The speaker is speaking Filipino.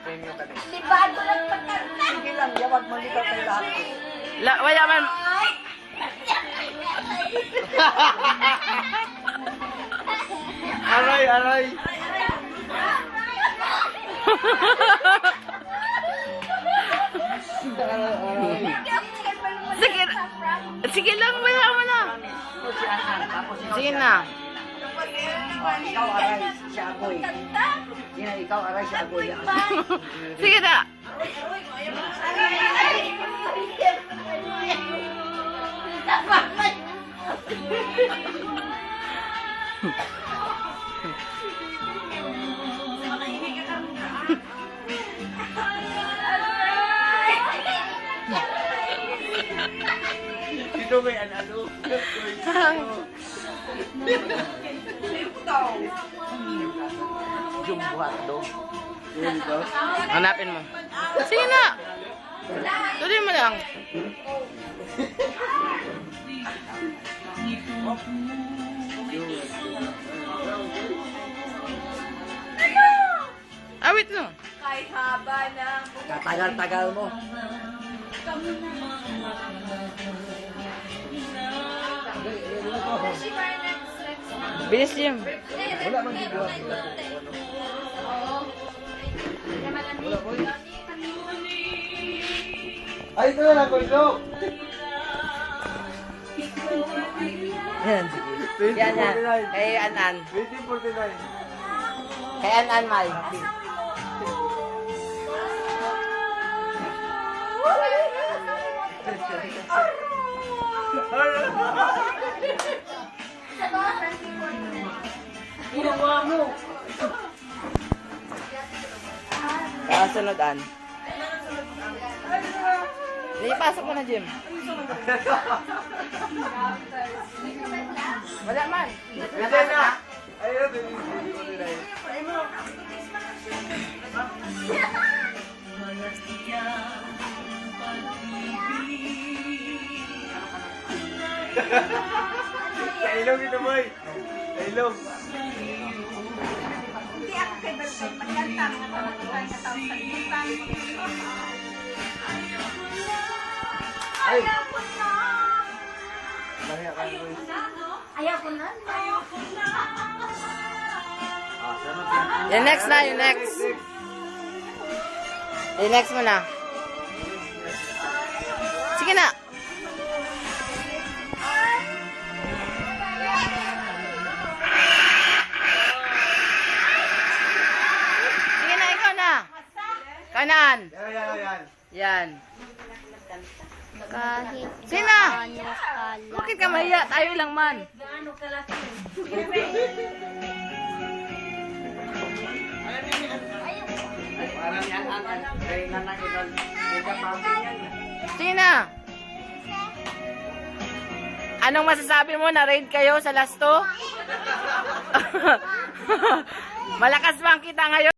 premyo ka din. Libado lang pagkanta. Sige lang, yawag mo dito kay lahat. Wala man. Aray, aray. Sige, sige lang, wala mo na. Si Anan, tapos Sige na. ikaw aray, si Agoy. Yan, ikaw aray, si Agoy. Sige na. Dito may ano. Jumbuhat do. Hanapin mo. Sige na. Tuloy mo lang. Awit no. Kahit haba na. Katagal-tagal mo. Bilis yun. Wala man dito. Ay, ito na lang, Kuya. Yan, sige. Yan, yan. Kay Anan. 2049. Kay Anan, Mal. Ginawa mo. Sunod, An. Ipasok mo na, Jim. Wala man. Hindi na. Ayun, 2049. Sa ilong ito, boy. Sa ilong. Hindi ako kay Balbay magkanta. Matawag-tawag na tao sa limutan. Ay. Ayaw ko na. Mahiya ka, boy. Ayaw ko na. Ah, sunod yan. Yung next na, yung next. Yung next mo na. Sige na. Sige na, ikaw na. Kanan. Yan. Yan. Kahit Sige na. ano ka lang. Bakit ka mahiya? Tayo lang man. Parang yan, kay nanay ito. May kapatid yan. Sige na. Anong masasabi mo? Na-raid kayo sa last 2? Malakas bang kita ngayon?